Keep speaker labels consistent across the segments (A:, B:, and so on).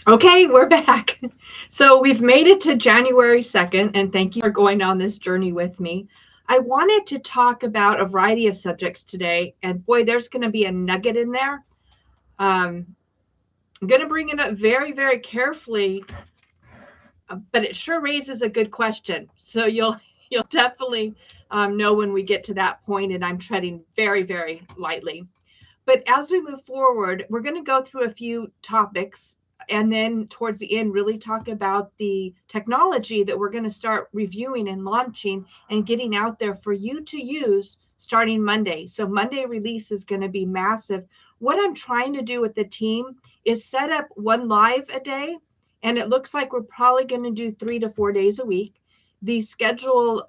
A: Okay, we're back. So we've made it to January 2nd, and thank you for going on this journey with me. I wanted to talk about a variety of subjects today, and boy, there's going to be a nugget in there. I'm going to bring it up very, very carefully, but it sure raises a good question. So you'll definitely know when we get to that point, and I'm treading very, very lightly. But as we move forward, we're going to go through a few topics and then towards the end, really talk about the technology that we're going to start reviewing and launching and getting out there for you to use starting Monday. So, Monday release is going to be massive. What I'm trying to do with the team is set up one live a day, and it looks like we're probably going to do 3 to 4 days a week. The schedule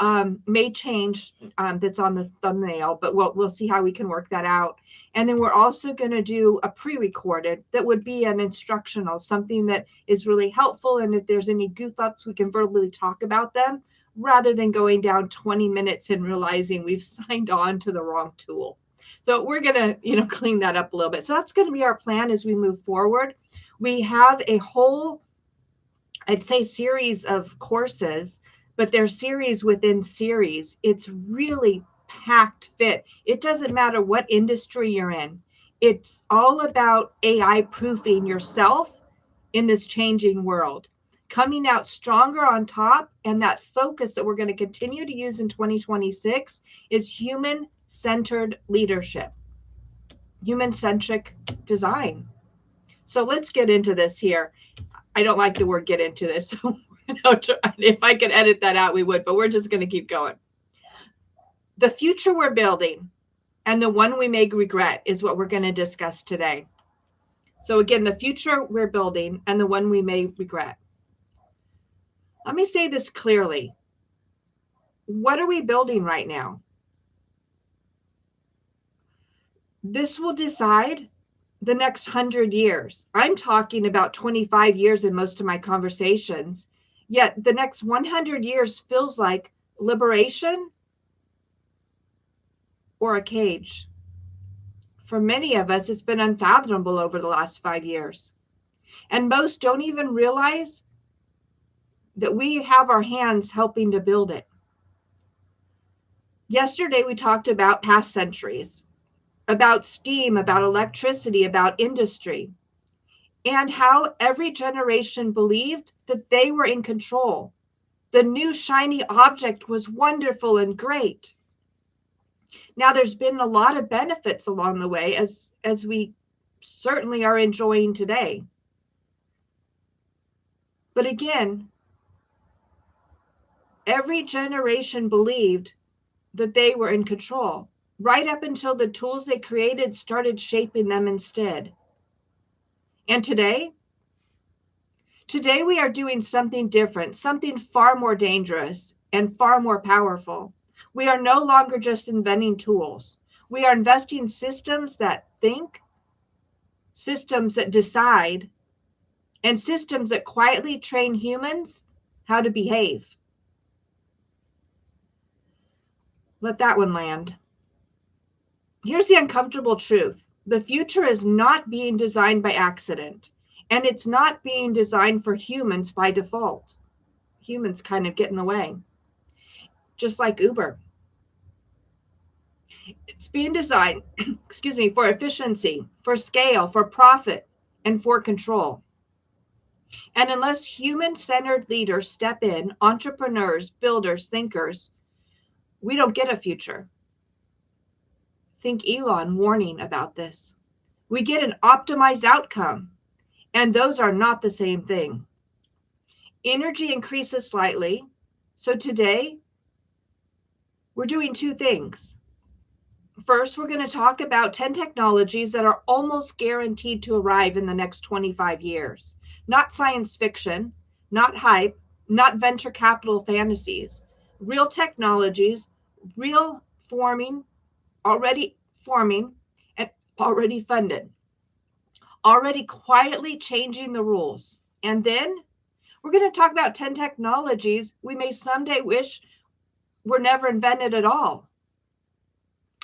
A: may change, that's on the thumbnail, but we'll see how we can work that out. And then we're also going to do a pre-recorded that would be an instructional, something that is really helpful. And if there's any goof ups, we can verbally talk about them rather than going down 20 minutes and realizing we've signed on to the wrong tool. So we're going to, clean that up a little bit. So that's going to be our plan as we move forward. We have a whole, I'd say, series of courses, but they're series within series. It's really packed fit. It doesn't matter what industry you're in. It's all about AI proofing yourself in this changing world, coming out stronger on top. And that focus that we're going to continue to use in 2026 is human-centered leadership, human-centric design. So let's get into this here. I don't like the word get into this. So if I could edit that out, we would, but we're just going to keep going. The future we're building and the one we may regret is what we're going to discuss today. So again, the future we're building and the one we may regret. Let me say this clearly. What are we building right now? This will decide the next 100 years. I'm talking about 25 years in most of my conversations. Yet the next 100 years feels like liberation or a cage. For many of us, it's been unfathomable over the last 5 years. And most don't even realize that we have our hands helping to build it. Yesterday, we talked about past centuries, about steam, about electricity, about industry, and how every generation believed that they were in control. The new shiny object was wonderful and great. Now, there's been a lot of benefits along the way, as we certainly are enjoying today. But again, every generation believed that they were in control, right up until the tools they created started shaping them instead. And today we are doing something different, something far more dangerous and far more powerful. We are no longer just inventing tools. We are investing systems that think, systems that decide, and systems that quietly train humans how to behave. Let that one land. Here's the uncomfortable truth. The future is not being designed by accident, and it's not being designed for humans by default. Humans kind of get in the way, just like Uber. It's being designed, for efficiency, for scale, for profit, and for control. And unless human-centered leaders step in, entrepreneurs, builders, thinkers, we don't get a future. Think Elon warning about this. We get an optimized outcome, and those are not the same thing. Energy increases slightly. So today, we're doing two things. First, we're going to talk about 10 technologies that are almost guaranteed to arrive in the next 25 years. Not science fiction, not hype, not venture capital fantasies. Real technologies, already forming, and already funded. Already quietly changing the rules. And then we're going to talk about 10 technologies we may someday wish were never invented at all.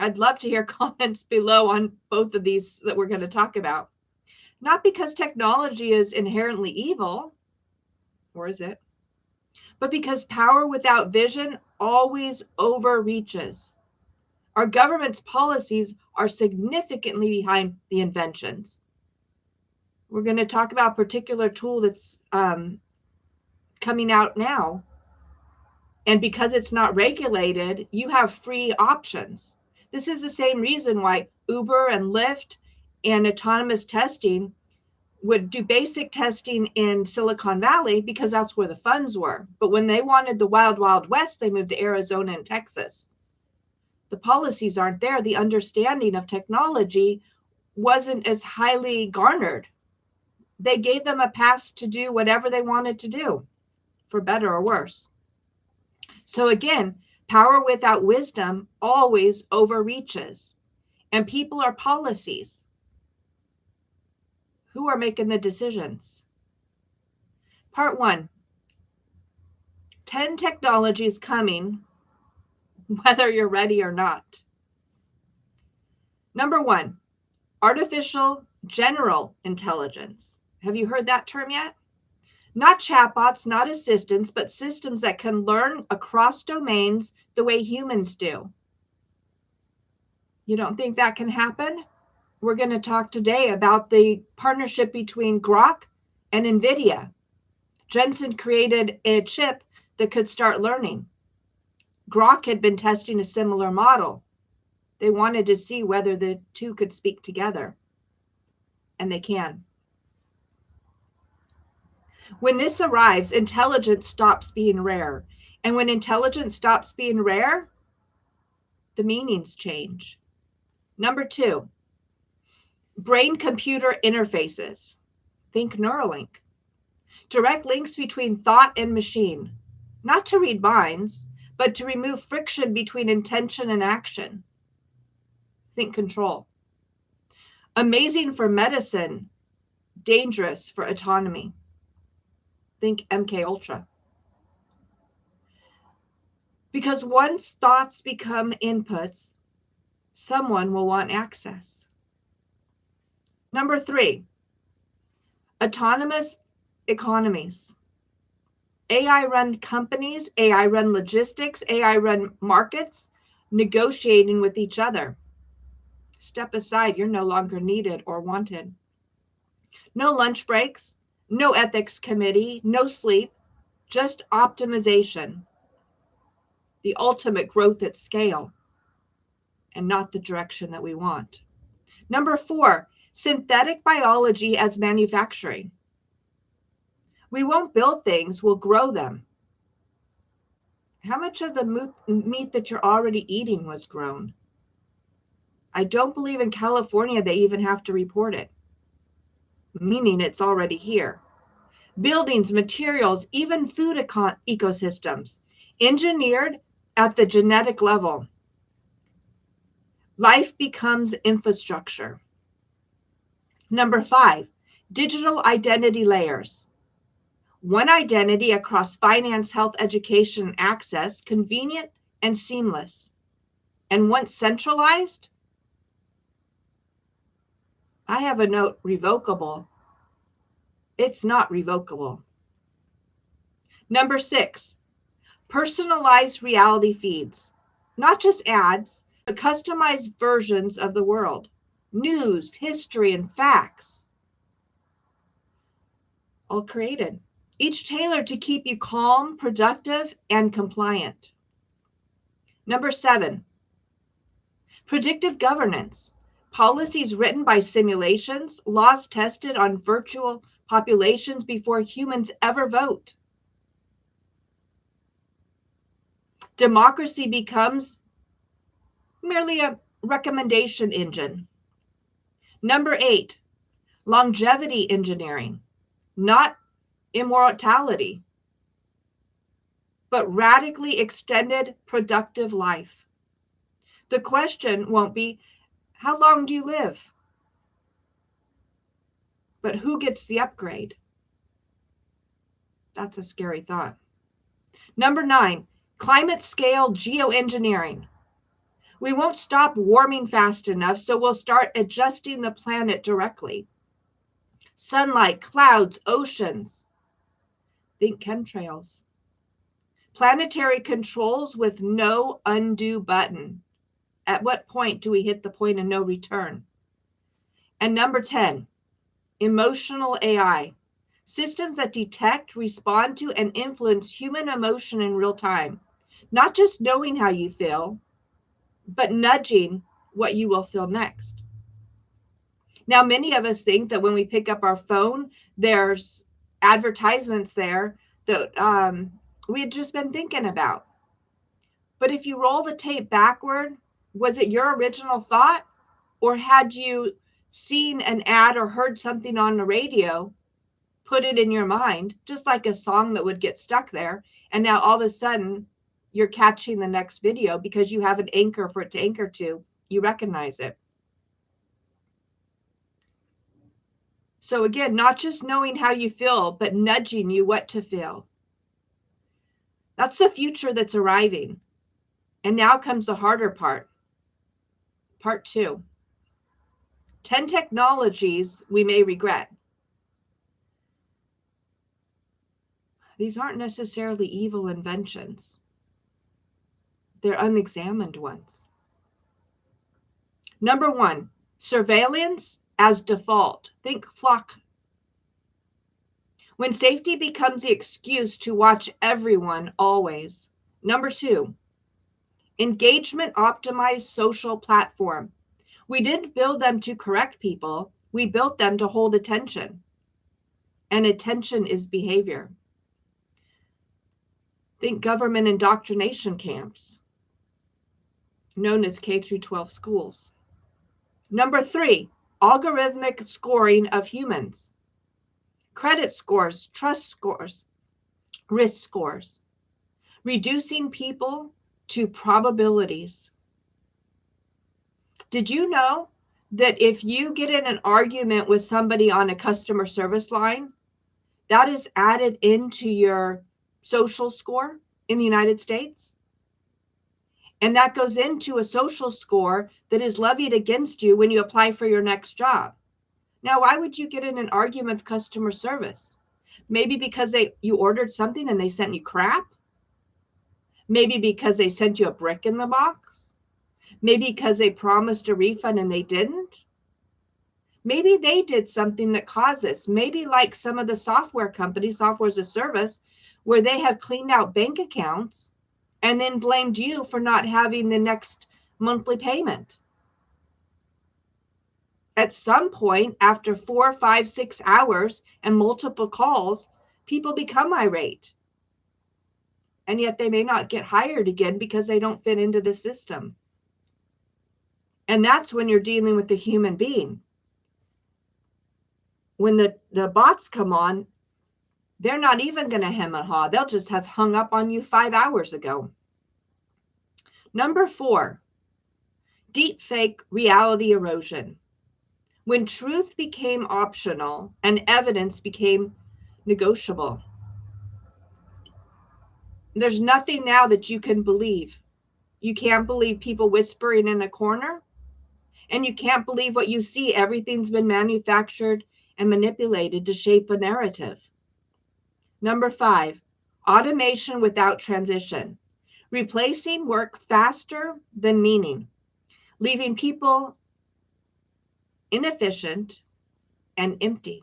A: I'd love to hear comments below on both of these that we're going to talk about. Not because technology is inherently evil, or is it? But because power without vision always overreaches. Our government's policies are significantly behind the inventions. We're going to talk about a particular tool that's coming out now. And because it's not regulated, you have free options. This is the same reason why Uber and Lyft and autonomous testing would do basic testing in Silicon Valley because that's where the funds were. But when they wanted the wild, wild west, they moved to Arizona and Texas. The policies aren't there. The understanding of technology wasn't as highly garnered. They gave them a pass to do whatever they wanted to do, for better or worse. So again, power without wisdom always overreaches. And people are policies. Who are making the decisions? Part 1, 10 technologies coming, whether you're ready or not. Number 1, artificial general intelligence. Have you heard that term yet? Not chatbots, not assistants, but systems that can learn across domains the way humans do. You don't think that can happen? We're going to talk today about the partnership between Groq and Nvidia. Jensen created a chip that could start learning. Groq had been testing a similar model. They wanted to see whether the two could speak together, and they can. When this arrives, intelligence stops being rare. And when intelligence stops being rare, the meanings change. Number 2, brain-computer interfaces. Think Neuralink. Direct links between thought and machine. Not to read minds, but to remove friction between intention and action. Think control. Amazing for medicine, dangerous for autonomy. Think MK Ultra. Because once thoughts become inputs, someone will want access. Number 3, autonomous economies. AI-run companies, AI-run logistics, AI-run markets, negotiating with each other. Step aside, you're no longer needed or wanted. No lunch breaks, no ethics committee, no sleep, just optimization. The ultimate growth at scale, and not the direction that we want. Number 4, synthetic biology as manufacturing. We won't build things, we'll grow them. How much of the meat that you're already eating was grown? I don't believe in California they even have to report it, meaning it's already here. Buildings, materials, even food ecosystems, engineered at the genetic level. Life becomes infrastructure. Number 5, digital identity layers. One identity across finance, health, education, and access, convenient and seamless. And once centralized, I have a note, revocable. It's not revocable. Number 6, personalized reality feeds. Not just ads, but customized versions of the world. News, history, and facts. All created. Each tailored to keep you calm, productive, and compliant. Number 7, predictive governance. Policies written by simulations, laws tested on virtual populations before humans ever vote. Democracy becomes merely a recommendation engine. Number 8, longevity engineering. Not immortality, but radically extended productive life. The question won't be, how long do you live? But who gets the upgrade? That's a scary thought. Number 9, climate scale geoengineering. We won't stop warming fast enough, so we'll start adjusting the planet directly. Sunlight, clouds, oceans. Think chemtrails. Planetary controls with no undo button. At what point do we hit the point of no return? And number 10, emotional AI. Systems that detect, respond to, and influence human emotion in real time. Not just knowing how you feel, but nudging what you will feel next. Now, many of us think that when we pick up our phone, there's advertisements there that we had just been thinking about. But if you roll the tape backward, was it your original thought? Or had you seen an ad or heard something on the radio, put it in your mind, just like a song that would get stuck there, and now all of a sudden you're catching the next video because you have an anchor for it to anchor to. You recognize it. So again, not just knowing how you feel, but nudging you what to feel. That's the future that's arriving. And now comes the harder part. Part 2. 10 technologies we may regret. These aren't necessarily evil inventions. They're unexamined ones. Number 1, surveillance as default. Think flock. When safety becomes the excuse to watch everyone always. Number 2, engagement optimized social platform. We didn't build them to correct people. We built them to hold attention. And attention is behavior. Think government indoctrination camps, known as K through 12 schools. Number 3, algorithmic scoring of humans. Credit scores, trust scores, risk scores. Reducing people to probabilities. Did you know that if you get in an argument with somebody on a customer service line, that is added into your social score in the United States? And that goes into a social score that is levied against you when you apply for your next job. Now, why would you get in an argument with customer service? Maybe because you ordered something and they sent you crap? Maybe because they sent you a brick in the box? Maybe because they promised a refund and they didn't? Maybe they did something that caused this. Maybe like some of the software companies, software as a service, where they have cleaned out bank accounts and then blamed you for not having the next monthly payment. At some point, after 4, 5, 6 hours and multiple calls, people become irate. And yet they may not get hired again because they don't fit into the system. And that's when you're dealing with the human being. When the bots come on, they're not even going to hem and haw. They'll just have hung up on you 5 hours ago. Number 4, deep fake reality erosion. When truth became optional and evidence became negotiable. There's nothing now that you can believe. You can't believe people whispering in a corner, and you can't believe what you see. Everything's been manufactured and manipulated to shape a narrative. Number 5, automation without transition. Replacing work faster than meaning, leaving people inefficient and empty.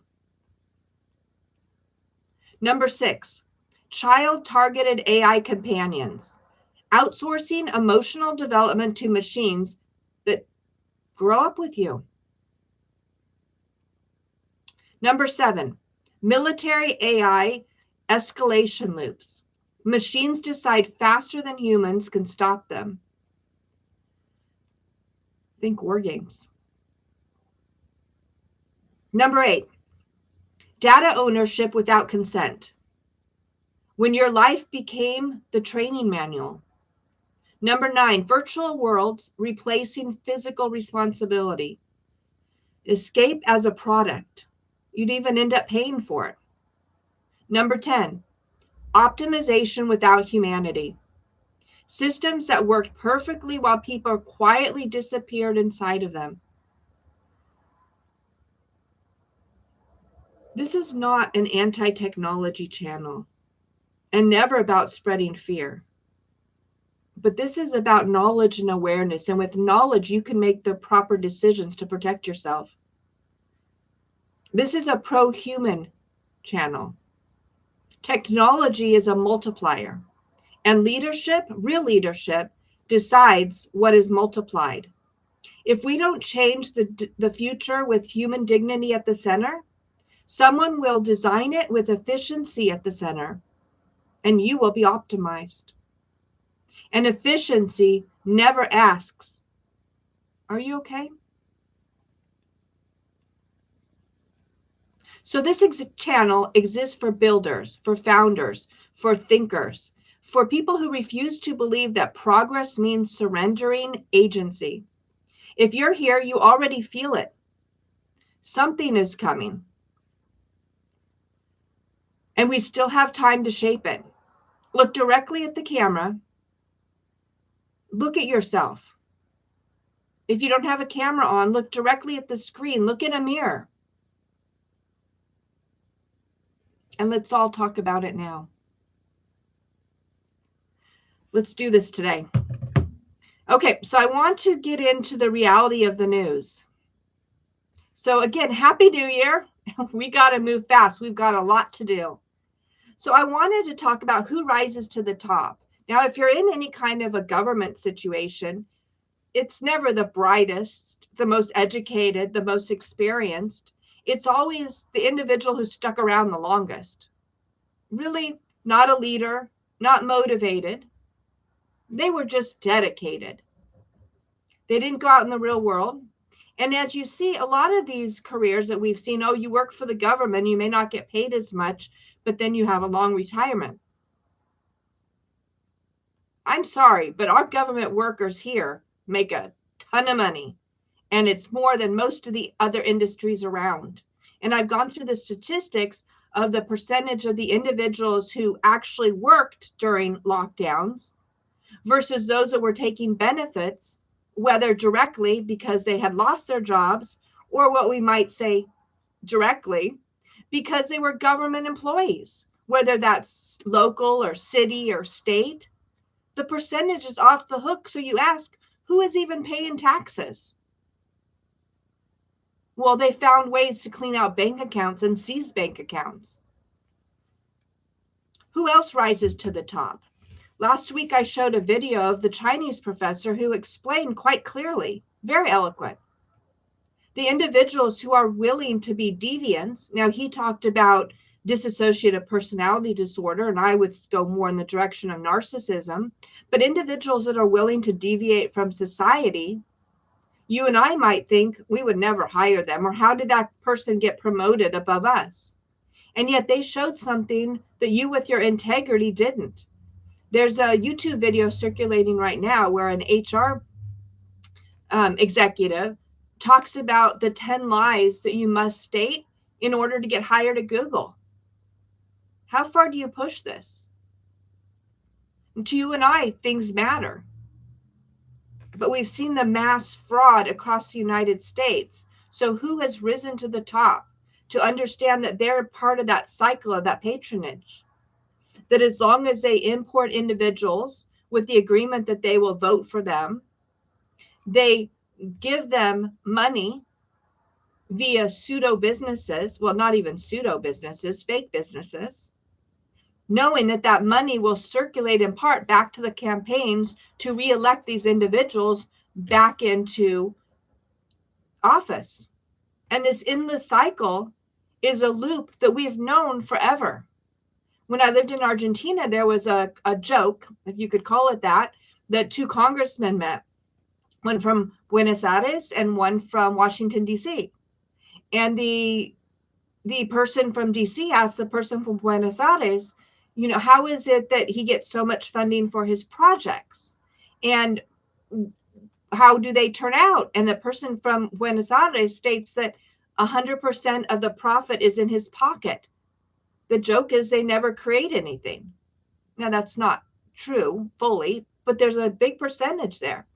A: Number 6, child-targeted AI companions. Outsourcing emotional development to machines that grow up with you. Number 7, military AI escalation loops. Machines decide faster than humans can stop them. Think war games. Number 8, data ownership without consent. When your life became the training manual. Number 9, virtual worlds replacing physical responsibility. Escape as a product. You'd even end up paying for it. Number 10, optimization without humanity. Systems that worked perfectly while people quietly disappeared inside of them. This is not an anti-technology channel and never about spreading fear. But this is about knowledge and awareness. And with knowledge, you can make the proper decisions to protect yourself. This is a pro-human channel. Technology is a multiplier. And leadership, real leadership, decides what is multiplied. If we don't change the future with human dignity at the center, someone will design it with efficiency at the center, and you will be optimized. And efficiency never asks, are you okay? So this channel exists for builders, for founders, for thinkers, for people who refuse to believe that progress means surrendering agency. If you're here, you already feel it. Something is coming. And we still have time to shape it. Look directly at the camera. Look at yourself. If you don't have a camera on, look directly at the screen. Look in a mirror. And let's all talk about it now. Let's do this today. Okay, so I want to get into the reality of the news. So again, Happy New Year. We got to move fast. We've got a lot to do. So I wanted to talk about who rises to the top. Now, if you're in any kind of a government situation, it's never the brightest, the most educated, the most experienced. It's always the individual who stuck around the longest. Really not a leader, not motivated. They were just dedicated. They didn't go out in the real world. And as you see, a lot of these careers that we've seen, oh, you work for the government, you may not get paid as much, but then you have a long retirement. I'm sorry, but our government workers here make a ton of money, and it's more than most of the other industries around. And I've gone through the statistics of the percentage of the individuals who actually worked during lockdowns versus those that were taking benefits, whether directly because they had lost their jobs, or what we might say directly because they were government employees, whether that's local or city or state. The percentage is off the hook. So you ask, who is even paying taxes? Well, they found ways to clean out bank accounts and seize bank accounts. Who else rises to the top? Last week, I showed a video of the Chinese professor who explained quite clearly, very eloquent, the individuals who are willing to be deviants. Now, he talked about dissociative personality disorder, and I would go more in the direction of narcissism, but individuals that are willing to deviate from society, you and I might think we would never hire them, or how did that person get promoted above us? And yet they showed something that you with your integrity didn't. There's a YouTube video circulating right now where an HR executive talks about the 10 lies that you must state in order to get hired at Google. How far do you push this? And to you and I, things matter. But we've seen the mass fraud across the United States. So who has risen to the top to understand that they're part of that cycle of that patronage? That as long as they import individuals with the agreement that they will vote for them, they give them money via pseudo businesses, well, not even pseudo businesses, fake businesses, knowing that that money will circulate in part back to the campaigns to reelect these individuals back into office. And this endless cycle is a loop that we've known forever. When I lived in Argentina, there was a joke, if you could call it that two congressmen met, one from Buenos Aires and one from Washington, D.C. And the person from D.C. asked the person from Buenos Aires, you know, how is it that he gets so much funding for his projects? And how do they turn out? And the person from Buenos Aires states that 100% of the profit is in his pocket. The joke is they never create anything. Now, that's not true fully, but there's a big percentage there.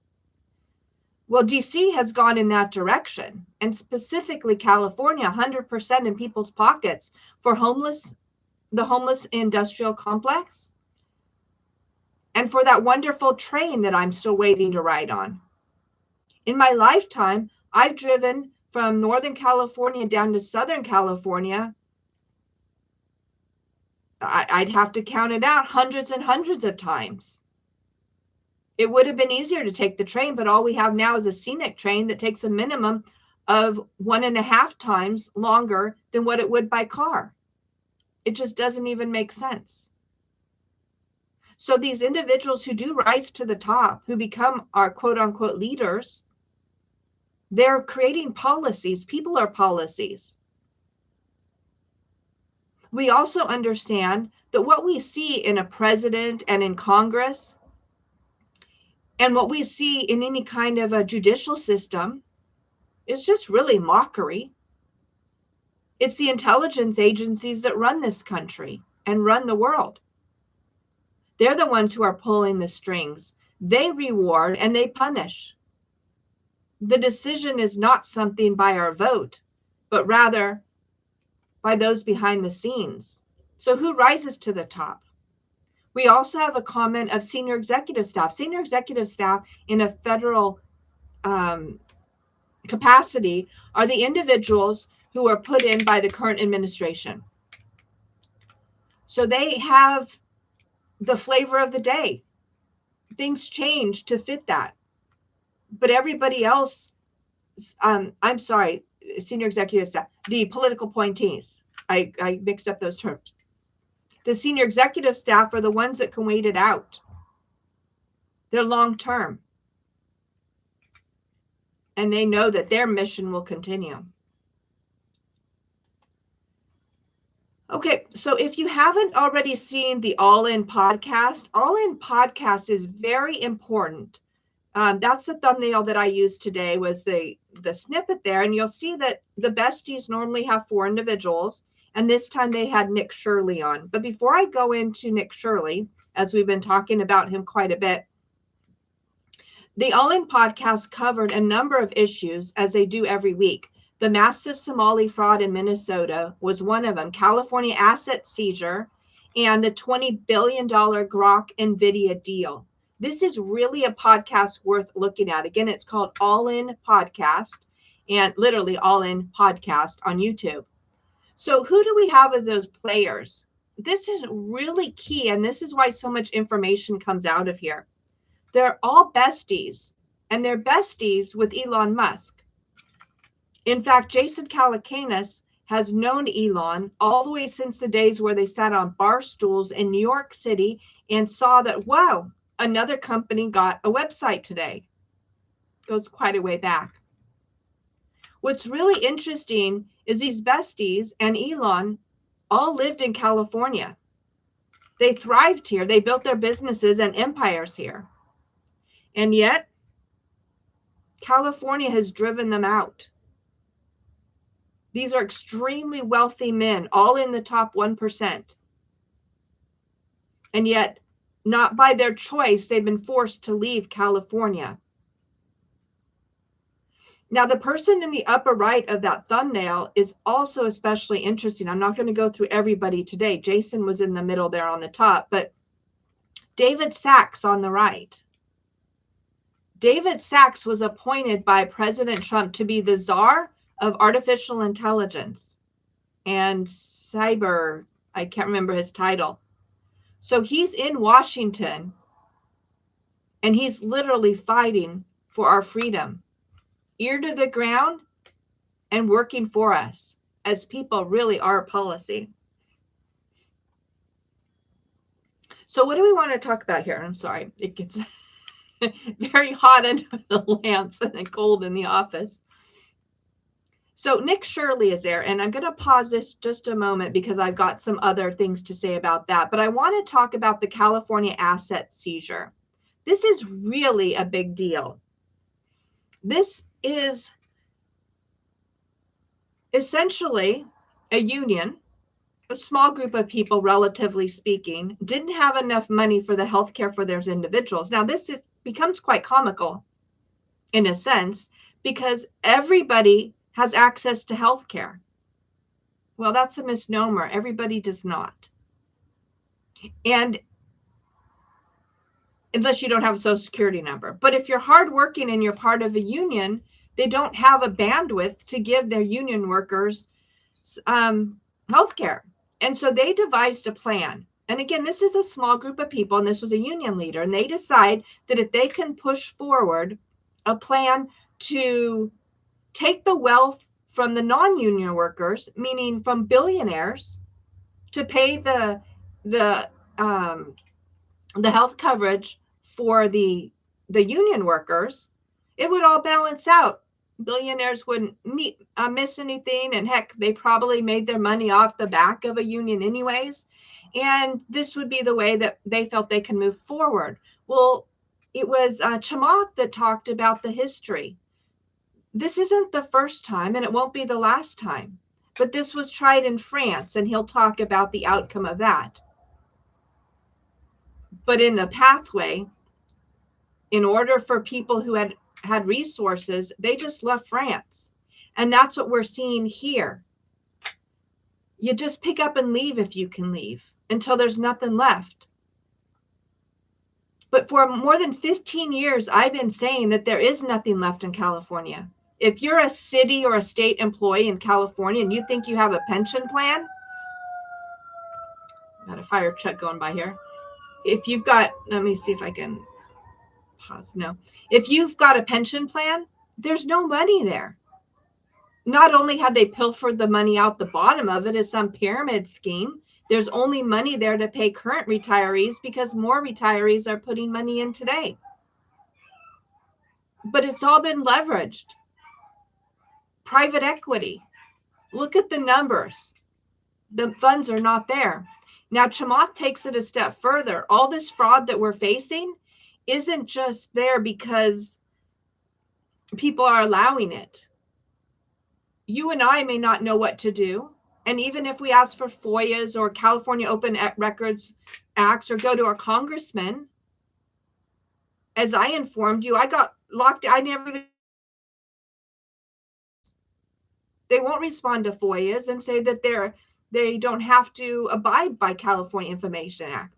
A: Well, DC has gone in that direction, and specifically California, 100% in people's pockets for the homeless industrial complex, and for that wonderful train that I'm still waiting to ride on. In my lifetime, I've driven from Northern California down to Southern California. I'd have to count it out hundreds and hundreds of times. It would have been easier to take the train, but all we have now is a scenic train that takes a minimum of 1.5 times longer than what it would by car. It just doesn't even make sense. So these individuals who do rise to the top, who become our quote unquote leaders, they're creating policies. People are policies. We also understand that what we see in a president and in Congress, and what we see in any kind of a judicial system, is just really mockery. It's the intelligence agencies that run this country and run the world. They're the ones who are pulling the strings. They reward and they punish. The decision is not something by our vote, but rather by those behind the scenes. So who rises to the top? We also have a comment of senior executive staff. Senior executive staff in a federal capacity are the individuals who are put in by the current administration. So they have the flavor of the day. Things change to fit that. But everybody else, I'm sorry, senior executive staff, the political appointees, I mixed up those terms. The senior executive staff are the ones that can wait it out. They're long-term. And they know that their mission will continue. Okay, so if you haven't already seen the All In podcast, All In podcast is very important. That's the thumbnail that I used today, was the snippet there. And you'll see that the besties normally have 4 individuals. And this time they had Nick Shirley on. But before I go into Nick Shirley, as we've been talking about him quite a bit, the All In podcast covered a number of issues, as they do every week. The massive Somali fraud in Minnesota was one of them, California asset seizure, and the $20 billion Groq-Nvidia deal. This is really a podcast worth looking at. Again, it's called All In Podcast, and literally All In Podcast on YouTube. So who do we have of those players? This is really key, and this is why so much information comes out of here. They're all besties, and they're besties with Elon Musk. In fact, Jason Calacanis has known Elon all the way since the days where they sat on bar stools in New York City and saw that, wow, another company got a website today. Goes quite a way back. What's really interesting is these besties and Elon all lived in California. They thrived here. They built their businesses and empires here. And yet, California has driven them out. These are extremely wealthy men, all in the top 1%. And yet, not by their choice, they've been forced to leave California. Now, the person in the upper right of that thumbnail is also especially interesting. I'm not going to go through everybody today. Jason was in the middle there on the top, but David Sachs on the right. David Sachs was appointed by President Trump to be the czar of artificial intelligence and cyber. I can't remember his title. So he's in Washington, and he's literally fighting for our freedom, ear to the ground and working for us, as people really are policy. So what do we want to talk about here? I'm sorry, it gets very hot under the lamps and then cold in the office. So Nick Shirley is there, and I'm going to pause this just a moment because I've got some other things to say about that. But I want to talk about the California asset seizure. This is really a big deal. This is essentially a union, a small group of people, relatively speaking, didn't have enough money for the health care for their individuals. Now, becomes quite comical in a sense, because everybody has access to health care. Well, that's a misnomer. Everybody does not. And unless you don't have a social security number. But if you're hardworking and you're part of a union, they don't have a bandwidth to give their union workers health care. And so they devised a plan. And again, this is a small group of people, and this was a union leader. And they decide that if they can push forward a plan to take the wealth from the non-union workers, meaning from billionaires, to pay the health coverage for the union workers, it would all balance out. Billionaires wouldn't miss anything, and heck, they probably made their money off the back of a union anyways. And this would be the way that they felt they can move forward. Well, it was Chamath that talked about the history. This isn't the first time, and it won't be the last time. But this was tried in France, and he'll talk about the outcome of that. But in the pathway, in order for people who had resources, they just left France. And that's what we're seeing here. You just pick up and leave if you can leave until there's nothing left. But for more than 15 years, I've been saying that there is nothing left in California. If you're a city or a state employee in California and you think you have a pension plan, got a fire truck going by here. If you've got, let me see if I can pause. No. If you've got a pension plan, there's no money there. Not only have they pilfered the money out the bottom of it as some pyramid scheme, there's only money there to pay current retirees because more retirees are putting money in today. But it's all been leveraged. Private equity. Look at the numbers. The funds are not there. Now, Chamath takes it a step further. All this fraud that we're facing isn't just there because people are allowing it. You and I may not know what to do. And even if we ask for FOIAs or California Open Records Acts or go to our congressman, as I informed you, I got locked. They won't respond to FOIAs and say that they don't have to abide by California Information Act.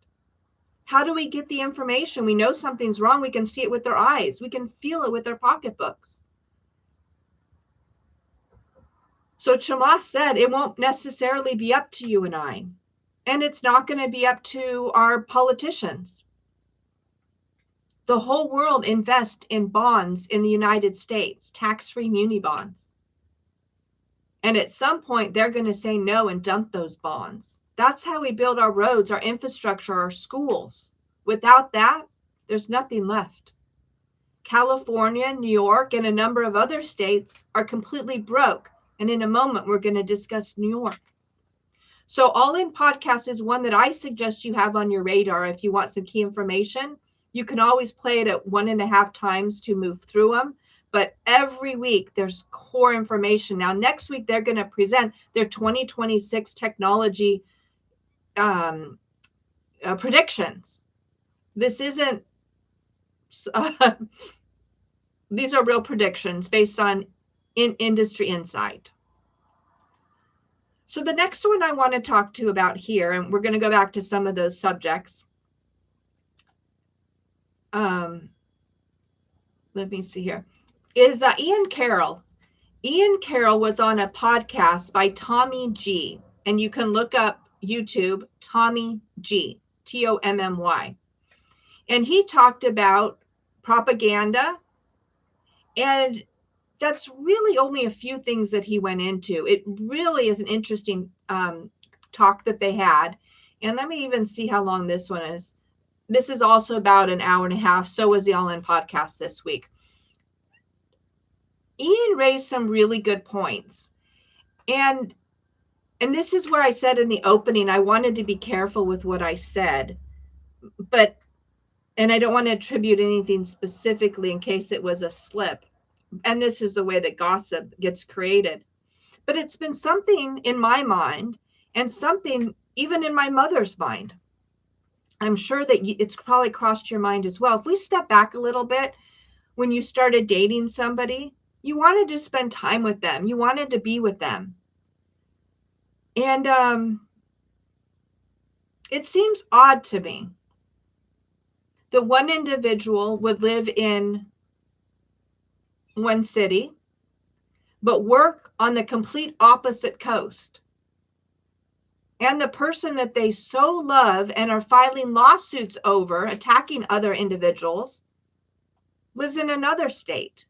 A: How do we get the information? We know something's wrong. We can see it with our eyes. We can feel it with our pocketbooks. So Chamath said it won't necessarily be up to you and I. And it's not going to be up to our politicians. The whole world invests in bonds in the United States, tax-free muni bonds. And at some point, they're going to say no and dump those bonds. That's how we build our roads, our infrastructure, our schools. Without that, there's nothing left. California, New York, and a number of other states are completely broke. And in a moment, we're going to discuss New York. So All In Podcast is one that I suggest you have on your radar if you want some key information. You can always play it at 1.5 times to move through them. But every week there's core information. Now, next week, they're going to present their 2026 technology predictions. This isn't, these are real predictions based on industry insight. So the next one I want to talk to about here, and we're going to go back to some of those subjects. Let me see here. Is Ian Carroll. Ian Carroll was on a podcast by Tommy G. And you can look up YouTube, Tommy G, Tommy. And he talked about propaganda. And that's really only a few things that he went into. It really is an interesting talk that they had. And let me even see how long this one is. This is also about 1.5 hours. So was the All In Podcast this week. Ian raised some really good points. And this is where I said in the opening, I wanted to be careful with what I said. And I don't want to attribute anything specifically in case it was a slip. And this is the way that gossip gets created. But it's been something in my mind and something even in my mother's mind. I'm sure that it's probably crossed your mind as well. If we step back a little bit, when you started dating somebody, you wanted to spend time with them. You wanted to be with them. And it seems odd to me that one individual would live in one city, but work on the complete opposite coast. And the person that they so love and are filing lawsuits over, attacking other individuals, lives in another state.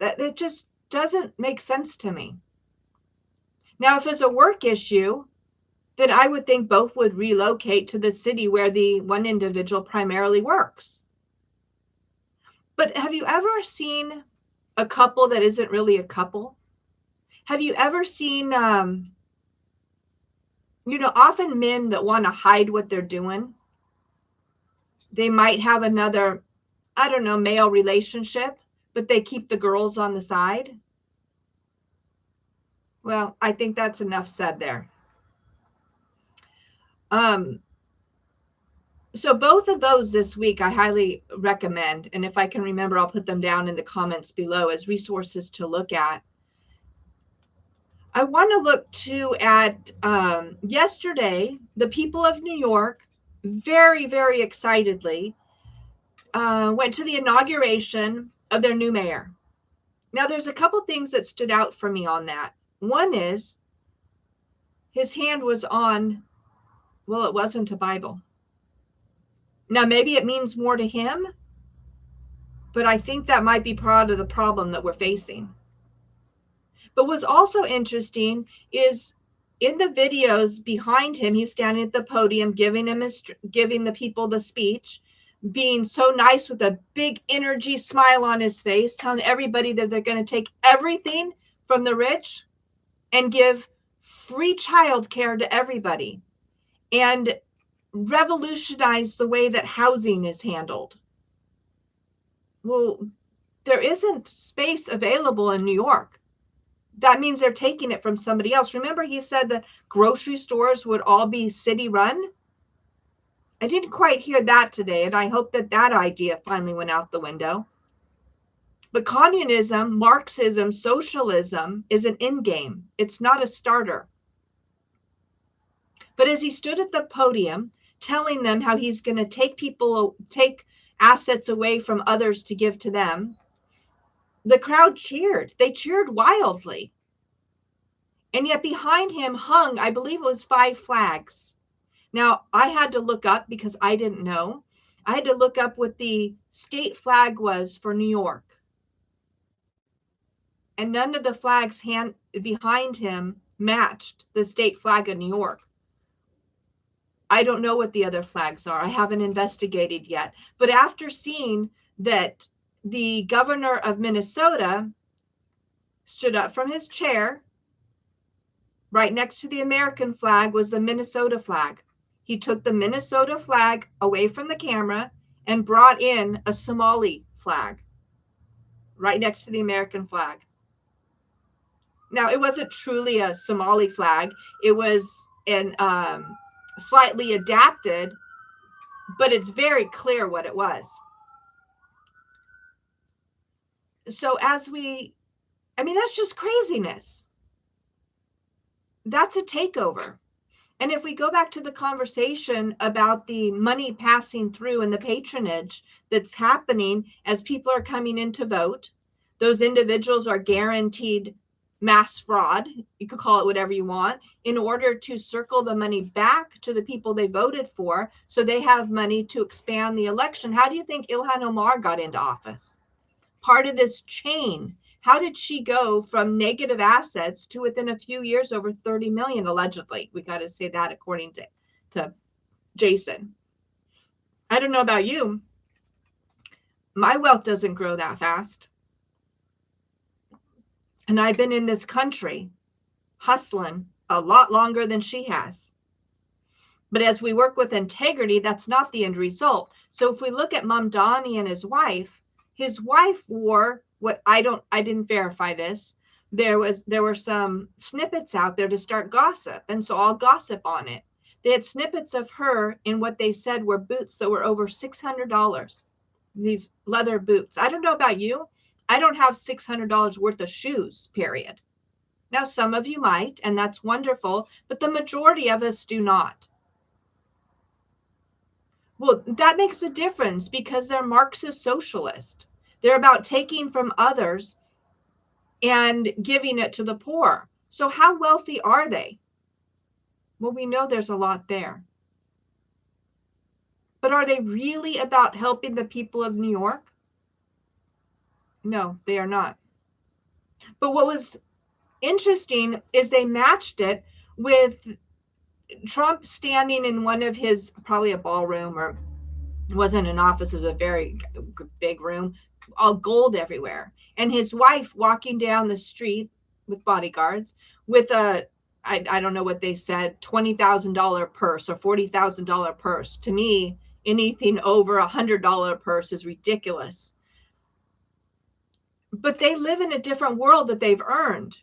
A: That it just doesn't make sense to me. Now, if it's a work issue, then I would think both would relocate to the city where the one individual primarily works. But have you ever seen a couple that isn't really a couple? Have you ever seen, often men that want to hide what they're doing, they might have another, I don't know, male relationship, but they keep the girls on the side? Well, I think that's enough said there. So both of those this week, I highly recommend. And if I can remember, I'll put them down in the comments below as resources to look at. I want to look too at yesterday, the people of New York, very, very excitedly, went to the inauguration of their new mayor. Now, there's a couple things that stood out for me on that. One is his hand was on, well, it wasn't a Bible. Now, maybe it means more to him, but I think that might be part of the problem that we're facing. But what's also interesting is in the videos behind him, he's standing at the podium, giving the people the speech, being so nice with a big energy smile on his face, telling everybody that they're going to take everything from the rich and give free childcare to everybody and revolutionize the way that housing is handled. Well, there isn't space available in New York. That means they're taking it from somebody else. Remember, he said that grocery stores would all be city run? I didn't quite hear that today, and I hope that that idea finally went out the window. But communism, Marxism, socialism is an end game. It's not a starter. But as he stood at the podium telling them how he's going to take assets away from others to give to them, the crowd cheered. They cheered wildly. And yet behind him hung, I believe it was 5 flags. Now, I had to look up because I didn't know. I had to look up what the state flag was for New York. And none of the flags behind him matched the state flag of New York. I don't know what the other flags are. I haven't investigated yet. But after seeing that the governor of Minnesota stood up from his chair, right next to the American flag was the Minnesota flag. He took the Minnesota flag away from the camera and brought in a Somali flag right next to the American flag. Now, it wasn't truly a Somali flag. It was an slightly adapted, but it's very clear what it was. So that's just craziness. That's a takeover. And if we go back to the conversation about the money passing through and the patronage that's happening as people are coming in to vote, those individuals are guaranteed mass fraud, you could call it whatever you want, in order to circle the money back to the people they voted for so they have money to expand the election. How do you think Ilhan Omar got into office? Part of this chain. How did she go from negative assets to within a few years over 30 million, allegedly? We got to say that according to Jason. I don't know about you. My wealth doesn't grow that fast. And I've been in this country hustling a lot longer than she has. But as we work with integrity, that's not the end result. So if we look at Mamdani and his wife wore what I didn't verify this. There were some snippets out there to start gossip. And so I'll gossip on it. They had snippets of her in what they said were boots that were over $600. these leather boots. I don't know about you. I don't have $600 worth of shoes, period. Now, some of you might, and that's wonderful, but the majority of us do not. Well, that makes a difference because they're Marxist socialist. They're about taking from others and giving it to the poor. So how wealthy are they? Well, we know there's a lot there. But are they really about helping the people of New York? No, they are not. But what was interesting is they matched it with Trump standing in one of his, probably a ballroom, or it wasn't an office, it was a very big room, all gold everywhere. And his wife walking down the street with bodyguards with a, I don't know what they said, $20,000 purse or $40,000 purse. To me, anything over $100 purse is ridiculous. But they live in a different world that they've earned.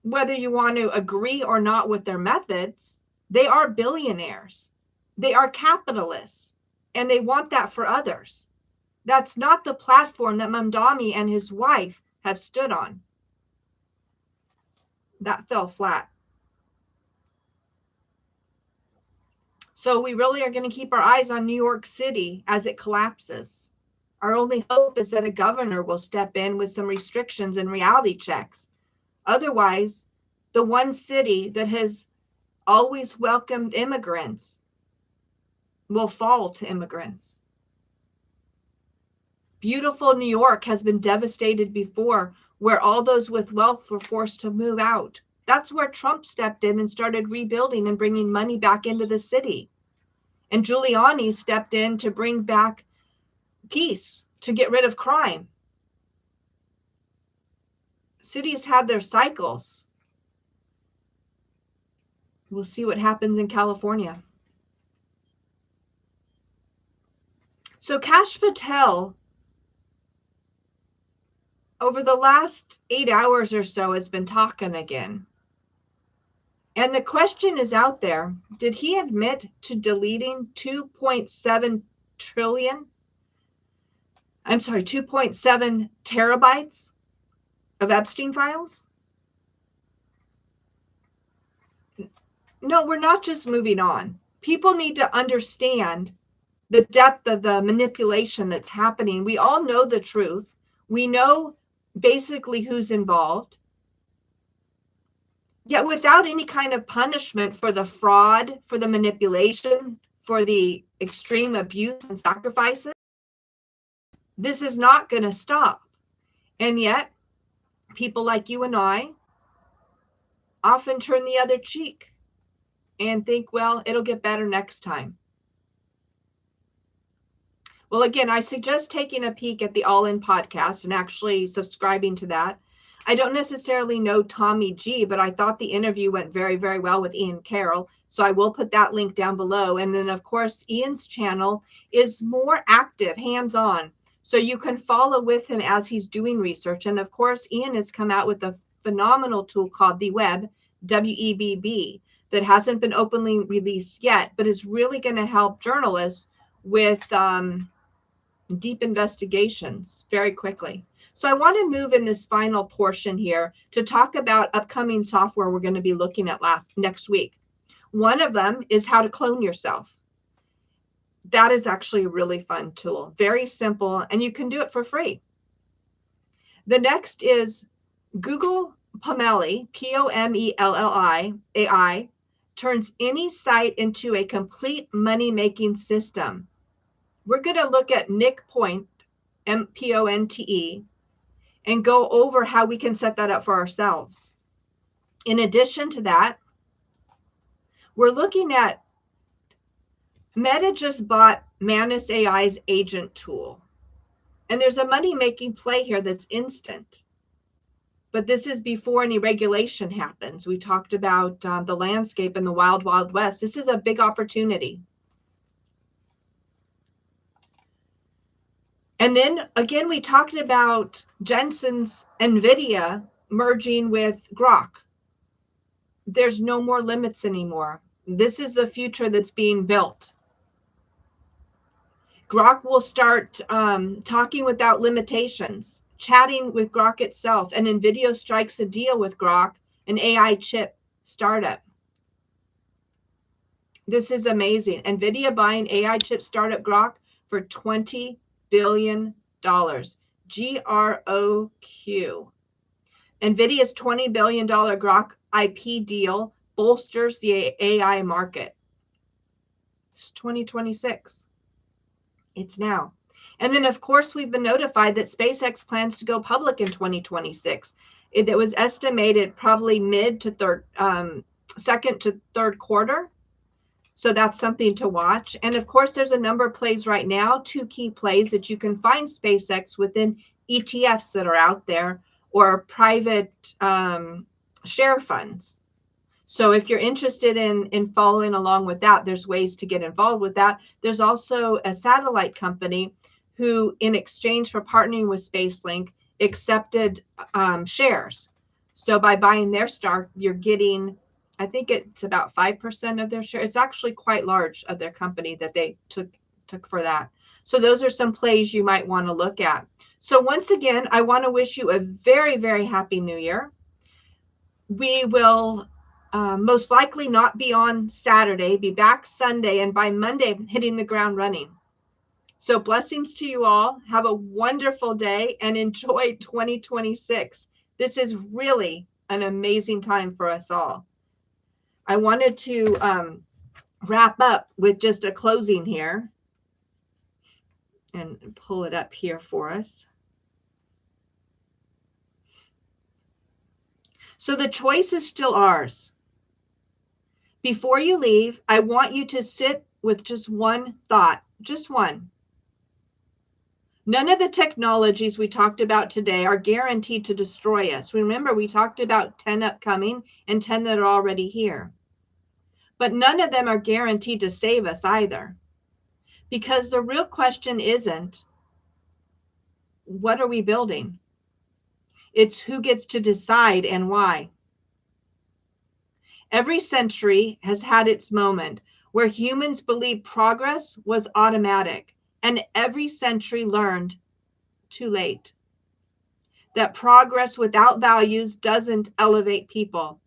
A: Whether you want to agree or not with their methods, they are billionaires. They are capitalists, and they want that for others. That's not the platform that Mamdani and his wife have stood on. That fell flat. So we really are going to keep our eyes on New York City as it collapses. Our only hope is that a governor will step in with some restrictions and reality checks. Otherwise, the one city that has always welcomed immigrants will fall to immigrants. Beautiful New York has been devastated before, where all those with wealth were forced to move out. That's where Trump stepped in and started rebuilding and bringing money back into the city. And Giuliani stepped in to bring back peace, to get rid of crime. Cities have their cycles. We'll see what happens in California. So Kash Patel, over the last 8 hours or so, has been talking again. And the question is out there, did he admit to deleting 2.7 terabytes of Epstein files? No, we're not just moving on. People need to understand the depth of the manipulation that's happening. We all know the truth. We know basically who's involved. Yet without any kind of punishment for the fraud, for the manipulation, for the extreme abuse and sacrifices, this is not going to stop. And yet, people like you and I often turn the other cheek and think, well, it'll get better next time. Well, again, I suggest taking a peek at the All In podcast and actually subscribing to that. I don't necessarily know Tommy G, but I thought the interview went very, very well with Ian Carroll. So I will put that link down below. And then, of course, Ian's channel is more active, hands-on. So you can follow with him as he's doing research. And of course, Ian has come out with a phenomenal tool called the Web, WEBB, that hasn't been openly released yet, but is really going to help journalists with deep investigations very quickly. So I want to move in this final portion here to talk about upcoming software we're going to be looking at next week. One of them is how to clone yourself. That is actually a really fun tool, very simple, and you can do it for free. The next is Google Pomeli, Pomeli AI, turns any site into a complete money-making system. We're going to look at Nick Point, Ponte, and go over how we can set that up for ourselves. In addition to that, we're looking at Meta just bought Manus AI's agent tool. And there's a money-making play here that's instant. But this is before any regulation happens. We talked about the landscape in the wild, wild west. This is a big opportunity. And then again, we talked about Jensen's NVIDIA merging with Groq. There's no more limits anymore. This is the future that's being built. Groq will start talking without limitations, chatting with Groq itself, and Nvidia strikes a deal with Groq, an AI chip startup. This is amazing. Nvidia buying AI chip startup Groq for $20 billion. Groq. Nvidia's $20 billion Groq IP deal bolsters the AI market. It's 2026. It's now. And then, of course, we've been notified that SpaceX plans to go public in 2026. It was estimated probably second to third quarter. So that's something to watch. And of course, there's a number of plays right now, 2 key plays that you can find SpaceX within ETFs that are out there or private share funds. So if you're interested in following along with that, there's ways to get involved with that. There's also a satellite company who, in exchange for partnering with SpaceLink, accepted shares. So by buying their stock, you're getting, I think it's about 5% of their share. It's actually quite large of their company that they took for that. So those are some plays you might want to look at. So once again, I want to wish you a very, very happy New Year. We will most likely not be on Saturday, be back Sunday, and by Monday, hitting the ground running. So blessings to you all. Have a wonderful day and enjoy 2026. This is really an amazing time for us all. I wanted to wrap up with just a closing here and pull it up here for us. So the choice is still ours. Before you leave, I want you to sit with just one thought, just one. None of the technologies we talked about today are guaranteed to destroy us. Remember, we talked about 10 upcoming and 10 that are already here. But none of them are guaranteed to save us either. Because the real question isn't, what are we building? It's who gets to decide and why. Every century has had its moment where humans believed progress was automatic, and every century learned too late that progress without values doesn't elevate people.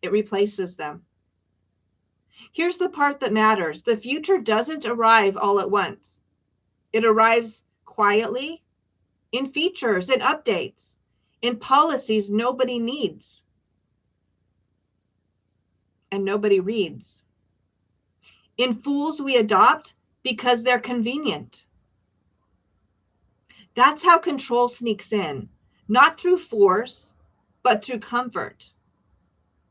A: It replaces them. Here's the part that matters. The future doesn't arrive all at once. It arrives quietly in features and updates, in policies nobody needs and nobody reads, in fools we adopt because they're convenient. That's how control sneaks in, not through force, but through comfort.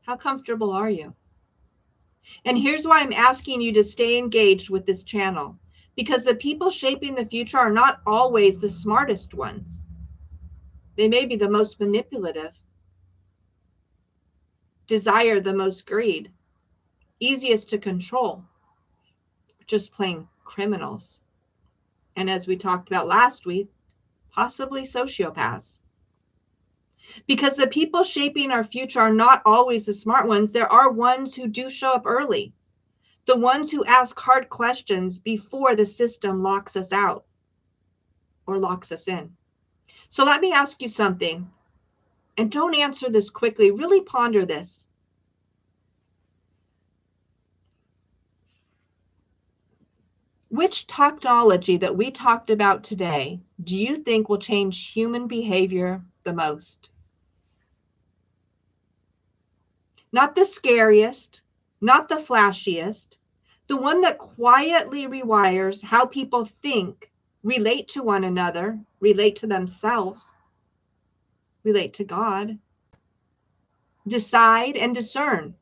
A: How comfortable are you? And here's why I'm asking you to stay engaged with this channel, because the people shaping the future are not always the smartest ones. They may be the most manipulative, desire the most greed, easiest to control, just plain criminals. And as we talked about last week, possibly sociopaths. Because the people shaping our future are not always the smart ones. There are ones who do show up early. The ones who ask hard questions before the system locks us out or locks us in. So let me ask you something, and don't answer this quickly. Really ponder this. Which technology that we talked about today do you think will change human behavior the most? Not the scariest, not the flashiest, the one that quietly rewires how people think, relate to one another, relate to themselves, relate to God, decide and discern.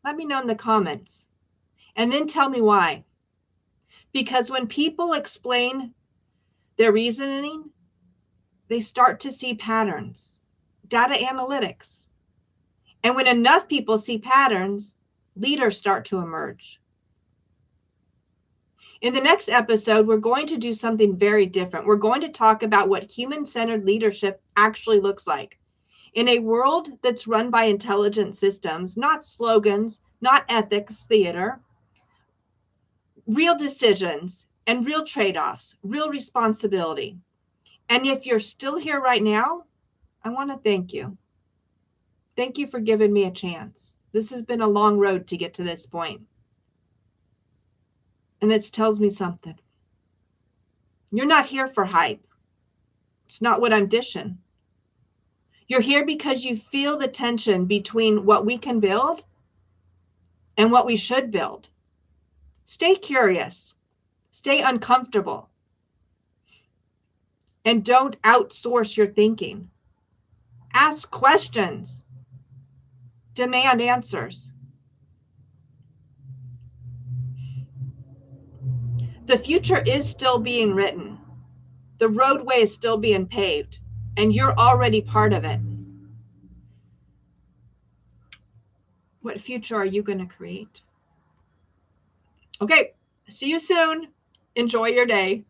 A: Let me know in the comments. And then tell me why. Because when people explain their reasoning, they start to see patterns, data analytics. And when enough people see patterns, leaders start to emerge. In the next episode, we're going to do something very different. We're going to talk about what human-centered leadership actually looks like. In a world that's run by intelligent systems, not slogans, not ethics theater, real decisions and real trade-offs, real responsibility. And if you're still here right now, I want to thank you. Thank you for giving me a chance. This has been a long road to get to this point. And it tells me something. You're not here for hype. It's not what I'm dishing. You're here because you feel the tension between what we can build and what we should build. Stay curious. Stay uncomfortable. And don't outsource your thinking. Ask questions. Demand answers. The future is still being written. The roadway is still being paved, and you're already part of it. What future are you going to create? Okay, see you soon. Enjoy your day.